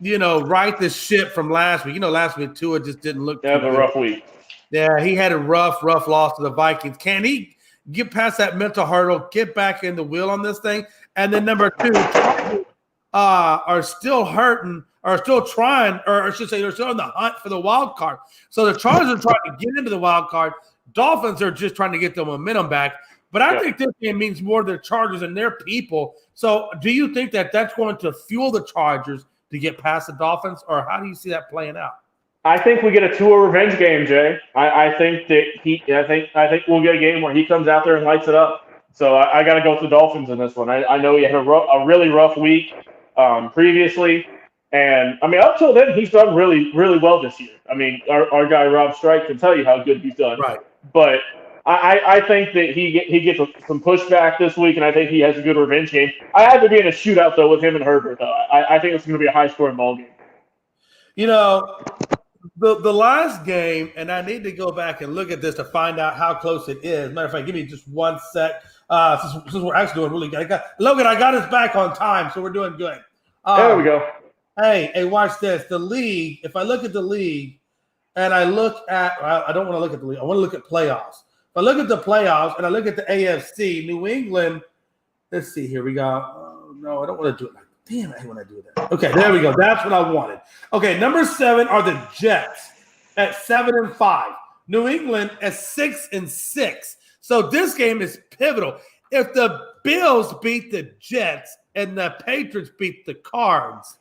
right this ship from last week? Last week Tua just didn't look That was a rough week. Yeah, he had a rough loss to the Vikings. Can he get past that mental hurdle, get back in the wheel on this thing? And then number two, are still hurting, are still trying, or I should say they're still in the hunt for the wild card. So the Chargers are trying to get into the wild card. Dolphins are just trying to get the momentum back. But I think this game means more to the Chargers and their people. So do you think that that's going to fuel the Chargers to get past the Dolphins, or how do you see that playing out? I think we get a Tua revenge game, Jay. I think we'll get a game where he comes out there and lights it up. So I got to go with the Dolphins in this one. I know he had a really rough week previously, and I mean up till then he's done really, really well this year. I mean our guy Rob Strike can tell you how good he's done. Right. But I think that he gets some pushback this week, and I think he has a good revenge game. I have to be in a shootout though with him and Herbert though. I think it's going to be a high scoring ball game. The last game, and I need to go back and look at this to find out how close it is. Matter of fact, give me just 1 sec. Since we're actually doing really good. Logan, I got us back on time, so we're doing good. There we go. Hey, watch this. The league, if I look at the league and I look at – I don't want to look at the league. I want to look at playoffs. If I look at the playoffs and I look at the AFC, New England – let's see here. We got no, I don't want to do it like damn, I hate when I do that. Okay, there we go. That's what I wanted. Okay, number 7 are the Jets at 7-5. New England at 6-6. So this game is pivotal. If the Bills beat the Jets and the Patriots beat the Cards,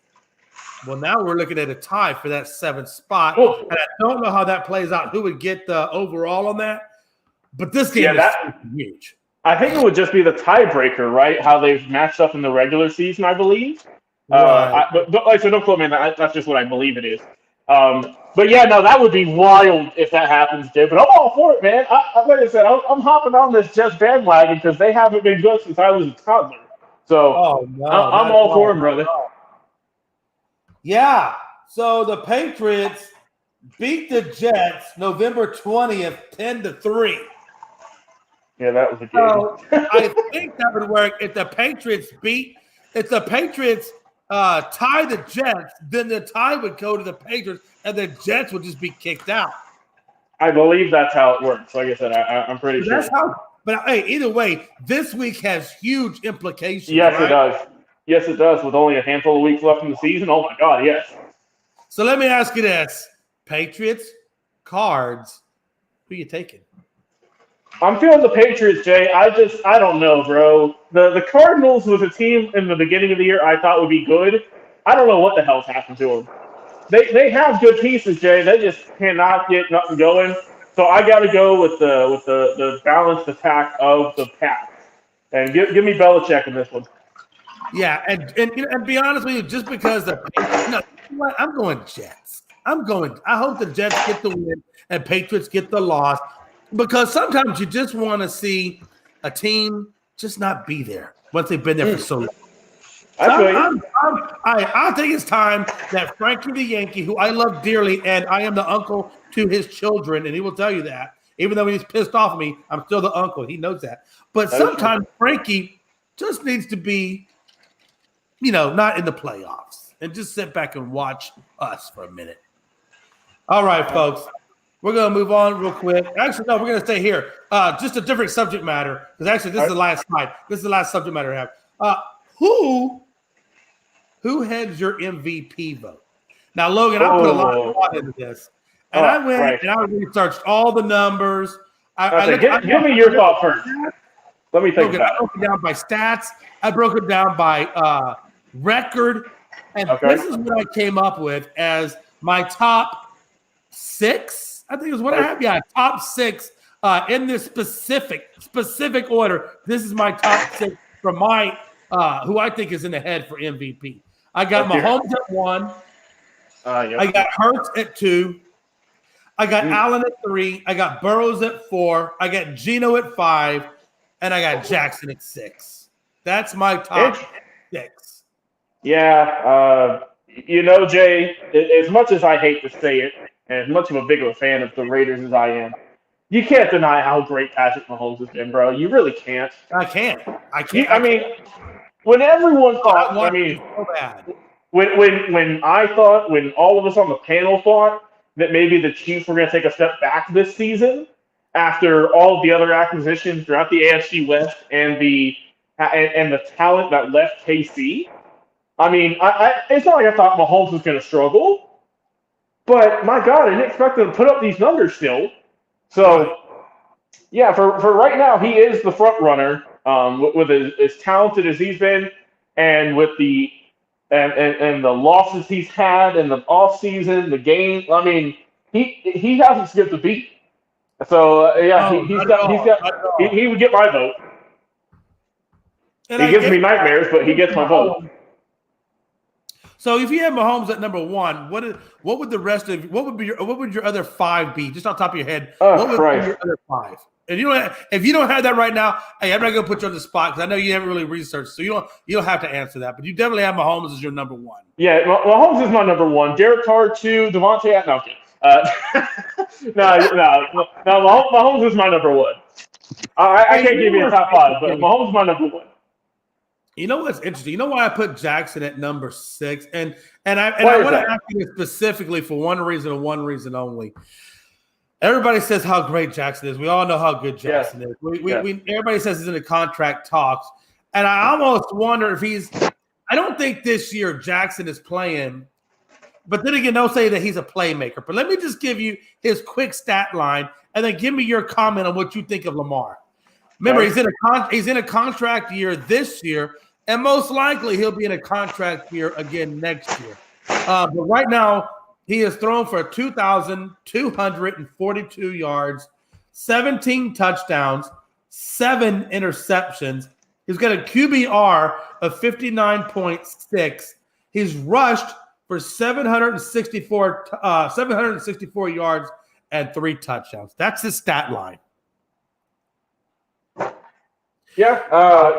well, now we're looking at a tie for that 7th spot. And I don't know how that plays out. Who would get the overall on that? But this game is huge. I think it would just be the tiebreaker, right? How they've matched up in the regular season, I believe. Right. So don't quote me on that. That's just what I believe it is. But yeah, no, that would be wild if that happens, Dave. But I'm all for it, man. Like I said, I'm hopping on this Jets bandwagon because they haven't been good since I was a toddler. So I'm all for it, brother. Yeah. So the Patriots beat the Jets November 20th, 10-3. Yeah, that was a game. So I think that would work if the Patriots tie the Jets, then the tie would go to the Patriots, and the Jets would just be kicked out. I believe that's how it works. Like I said, I'm pretty sure. That's how. But hey, either way, this week has huge implications. Yes, right? It does. Yes, it does. With only a handful of weeks left in the season. Oh my God, yes. So let me ask you this: Patriots, Cards, who are you taking? I'm feeling the Patriots, Jay. I don't know, bro. The Cardinals was a team in the beginning of the year I thought would be good. I don't know what the hell's happened to them. They have good pieces, Jay. They just cannot get nothing going. So I got to go with the balanced attack of the Pats. And give me Belichick in this one. Yeah, and be honest with you, just because I'm going Jets. I hope the Jets get the win and Patriots get the loss. Because sometimes you just want to see a team just not be there once they've been there for so long. I think it's time that Frankie the Yankee, who I love dearly, and I am the uncle to his children, and he will tell you that. Even though he's pissed off at me, I'm still the uncle. He knows that. But sometimes Frankie just needs to be, not in the playoffs and just sit back and watch us for a minute. All right, folks. We're going to move on real quick. Actually, no, we're going to stay here. Just a different subject matter, because actually this is the last slide. This is the last subject matter I have. Who heads your MVP vote? Now, Logan, I put a lot of thought into this. And I went and I researched all the numbers. Give me your thought first. Let me think about it. I broke it down by stats. I broke it down by record. And this is what I came up with as my top 6. I think is what I have. Yeah, top 6 in this specific order. This is my top 6 for my who I think is in the head for MVP. I got Mahomes at 1. I got Hurts at 2. I got Allen at 3. I got Burrows at 4. I got Geno at 5, and I got Jackson at 6. That's my top 6. Yeah, Jay. As much as I hate to say it, and as much of a big of a fan of the Raiders as I am, you can't deny how great Patrick Mahomes has been, bro. You really can't. I can't. I mean, when everyone thought, I want it so bad. When all of us on the panel thought that maybe the Chiefs were going to take a step back this season after all of the other acquisitions throughout the AFC West and the talent that left KC, I mean, it's not like I thought Mahomes was going to struggle, but my God, I didn't expect him to put up these numbers still. So, yeah, for right now, he is the front runner with as talented as he's been, and with the and the losses he's had in the offseason, the game. I mean, he hasn't skipped a beat. So he would get my vote. And he gives me nightmares, but he gets my vote. So if you had Mahomes at number one, what would your other five be? Just on top of your head, what would be your other five? And if you don't have that right now, hey, I'm not going to put you on the spot because I know you haven't really researched, so you don't have to answer that. But you definitely have Mahomes as your number one. Yeah, Mahomes is my number one. Derek Carr two, Devontae. No, Mahomes is my number one. I can't give you a top five, but Mahomes is my number one. You know what's interesting? You know why I put Jackson at number 6? And I want to ask you specifically for one reason and one reason only. Everybody says how great Jackson is. We all know how good Jackson is. Everybody says he's in the contract talks. And I almost wonder if I don't think this year Jackson is playing. But then again, they'll say that he's a playmaker. But let me just give you his quick stat line and then give me your comment on what you think of Lamar. Remember, he's in a contract year this year, and most likely he'll be in a contract year again next year. But right now, he has thrown for 2,242 yards, 17 touchdowns, 7 interceptions. He's got a QBR of 59.6. He's rushed for 764 yards and 3 touchdowns. That's his stat line. Yeah,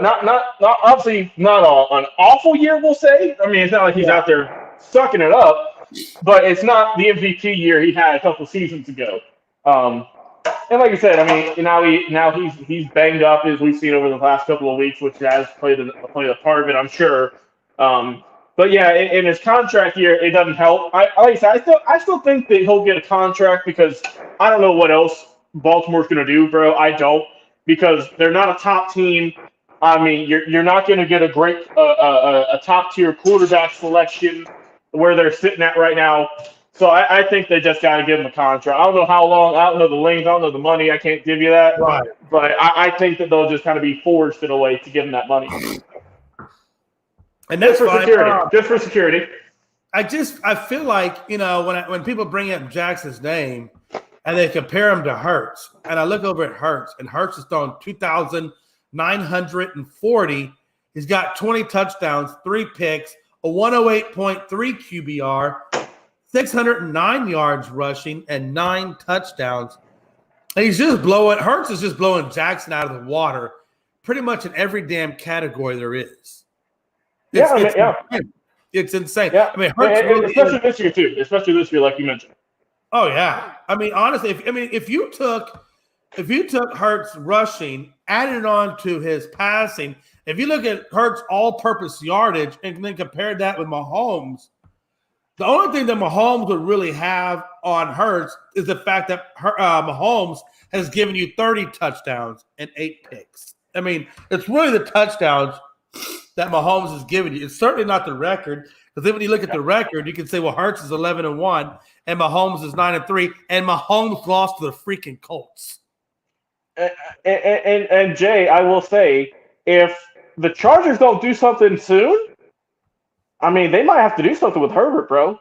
not obviously not an awful year, we'll say. I mean, it's not like he's out there sucking it up, but it's not the MVP year he had a couple seasons ago. And like you said, I mean, now he's banged up as we've seen over the last couple of weeks, which has played a part of it, I'm sure. But yeah, in his contract year, it doesn't help. Like I said, I still think that he'll get a contract because I don't know what else Baltimore's going to do, bro. I don't. Because they're not a top team. I mean, you're not going to get a great a top tier quarterback selection where they're sitting at right now. So I think they just got to give him a contract. I don't know how long. I don't know the length. I don't know the money. I can't give you that. Right. But I think that they'll just kind of be forced in a way to give him that money. And that's just for security. Just for security. I feel like when people bring up Jackson's name. And they compare him to Hurts. And I look over at Hurts, and Hurts has thrown 2,940. He's got 20 touchdowns, 3 picks, a 108.3 QBR, 609 yards rushing, and 9 touchdowns. And Hurts is just blowing Jackson out of the water pretty much in every damn category there is. It's insane. Yeah. I mean, Hurts especially this year, too. Especially this year, like you mentioned. Oh yeah, I mean honestly, if you took Hurts rushing, added on to his passing, if you look at Hurts all-purpose yardage and then compare that with Mahomes, the only thing that Mahomes would really have on Hurts is the fact that Mahomes has given you 30 touchdowns and 8 picks. I mean, it's really the touchdowns that Mahomes has given you. It's certainly not the record. Because then when you look at the record, you can say, well, Hurts is 11-1 and Mahomes is 9-3, and Mahomes lost to the freaking Colts. And Jay, I will say, if the Chargers don't do something soon, I mean, they might have to do something with Herbert, bro.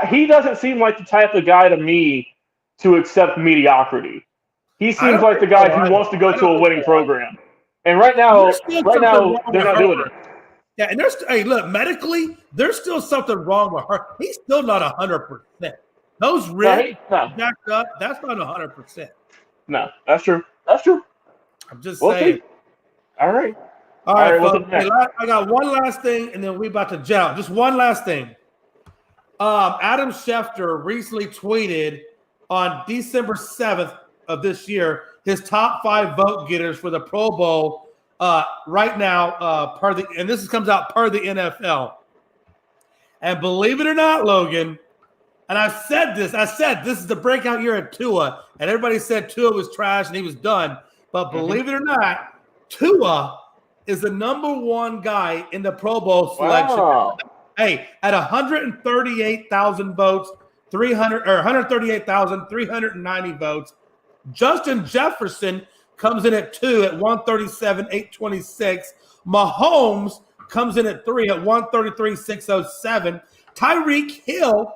He doesn't seem like the type of guy to me to accept mediocrity. He seems like the guy who wants to go to a winning program. And right now they're not doing it. Yeah, and medically, there's still something wrong with her. He's still not 100%. Those ribs jacked up, that's not 100%. No, that's true. I'm just saying. See. All right. All right, folks. I got one last thing, and then we're about to jump. Just one last thing. Adam Schefter recently tweeted on December 7th of this year his top 5 vote getters for the Pro Bowl right now and this comes out per the NFL. And believe it or not, Logan, and I said this is the breakout year at Tua, and everybody said Tua was trash and he was done. But believe it or not, Tua is the number 1 guy in the Pro Bowl selection. Wow. Hey, at 138,000 votes, 138,390 votes. Justin Jefferson comes in at 2 at 137,826. Mahomes comes in at 3 at 133,607. Tyreek Hill,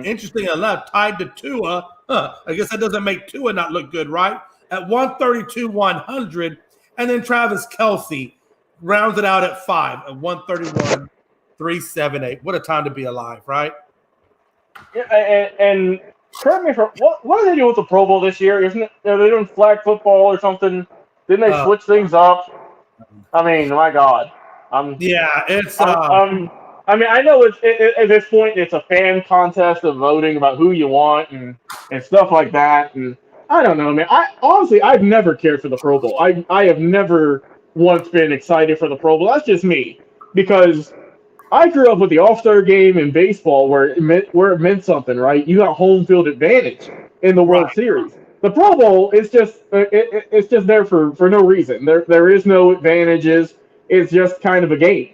interesting enough, tied to Tua. I guess that doesn't make Tua not look good, right? At 132,100. And then Travis Kelce rounds it out at 5 at 131,378. What a time to be alive, right? Yeah, and correct me for what are they doing with the Pro Bowl this year? Isn't it? Are they doing flag football or something? Didn't they switch things up? I mean, my God. It's. I mean, I know at this point it's a fan contest of voting about who you want and stuff like that. And I don't know, man. I've never cared for the Pro Bowl. I have never once been excited for the Pro Bowl. That's just me, because I grew up with the All-Star game in baseball where it meant something, right? You got home field advantage in the World Series. The Pro Bowl is just it's just there for no reason. There is no advantages. It's just kind of a game,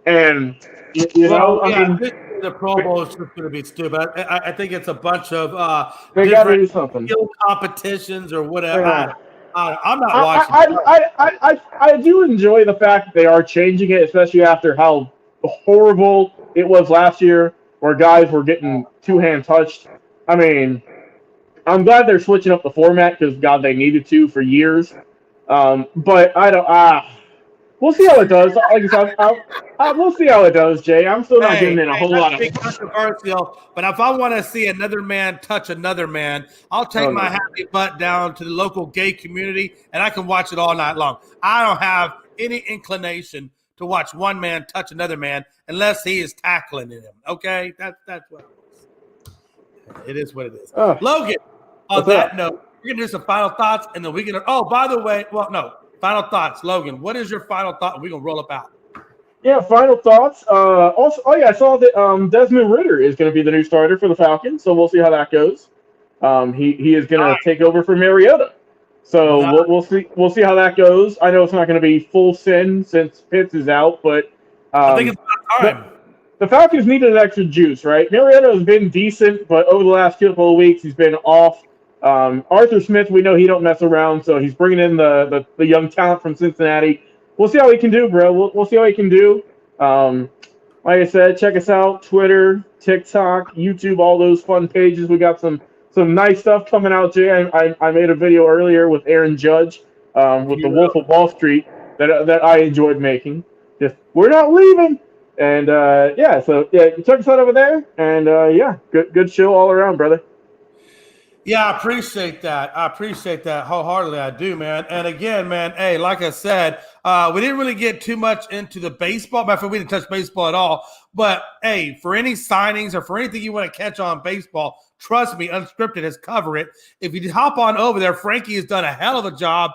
and the Pro Bowl is just going to be stupid. I think it's a bunch of they got to do something. Skill competitions or whatever. Yeah. I'm not watching. I do enjoy the fact that they are changing it, especially after how horrible it was last year, where guys were getting two-hand touched. I mean, I'm glad they're switching up the format because, God, they needed to for years. But I don't. We'll see how it does. Like I said, we'll see how it does, Jay. I'm still not giving it a whole lot of. Controversial, but if I want to see another man touch another man, I'll take my happy butt down to the local gay community, and I can watch it all night long. I don't have any inclination to watch one man touch another man unless he is tackling him. Okay, that's what it is. It is what it is. Logan, on that note, we're gonna do some final thoughts, and then we're gonna. Oh, by the way, final thoughts, Logan. What is your final thought? We're gonna roll up out. Yeah, final thoughts. I saw that Desmond Ridder is going to be the new starter for the Falcons, so we'll see how that goes. He is going to take over for Mariota, so we'll see how that goes. I know it's not going to be full send since Pitts is out, but I think it's about time. The Falcons needed an extra juice, right? Mariota has been decent, but over the last couple of weeks he's been off. Arthur Smith, we know he don't mess around, so he's bringing in the young talent from Cincinnati. We'll see how he can do, bro. We'll see how he can do. Like I said, check us out, Twitter, TikTok, YouTube, all those fun pages. We got some nice stuff coming out, Jay. I made a video earlier with Aaron Judge with the Wolf of Wall Street that I enjoyed making. Just, we're not leaving. And, check us out over there. And, good show all around, brother. Yeah, I appreciate that. Wholeheartedly. I do, man. And again, man, hey, like I said, we didn't really get too much into the baseball. Matter of fact, we didn't touch baseball at all. But, hey, for any signings or for anything you want to catch on baseball, trust me, Unscripted has covered it. If you hop on over there, Frankie has done a hell of a job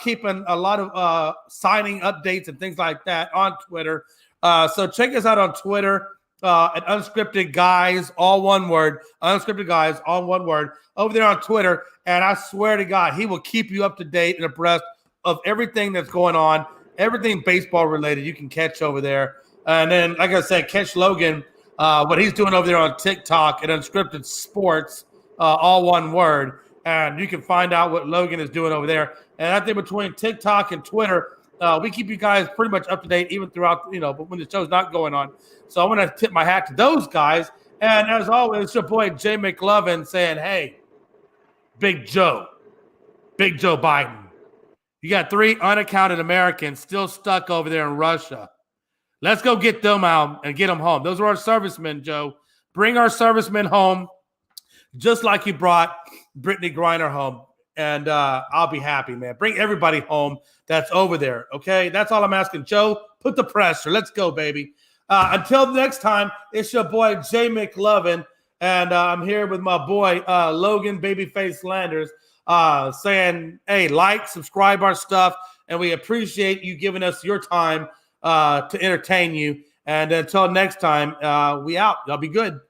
keeping a lot of signing updates and things like that on Twitter. So check us out on Twitter. At Unscripted Guys, all one word. Unscripted Guys, all one word. Over there on Twitter, and I swear to God, he will keep you up to date and abreast of everything that's going on, everything baseball related. You can catch over there. And then, like I said, catch Logan, what he's doing over there on TikTok at Unscripted Sports, all one word. And you can find out what Logan is doing over there. And I think between TikTok and Twitter, we keep you guys pretty much up to date even throughout, but when the show's not going on. So I want to tip my hat to those guys. And as always, it's your boy Jay McLovin saying, hey, Big Joe Biden, you got 3 unaccounted Americans still stuck over there in Russia. Let's go get them out and get them home. Those are our servicemen, Joe. Bring our servicemen home just like you brought Brittany Griner home. And I'll be happy, man. Bring everybody home that's over there, okay? That's all I'm asking. Joe, put the pressure. Let's go, baby. Until next time, it's your boy Jay McLovin, and I'm here with my boy Logan Babyface Landers, saying, hey, like, subscribe our stuff, and we appreciate you giving us your time to entertain you. And until next time, we out. Y'all be good.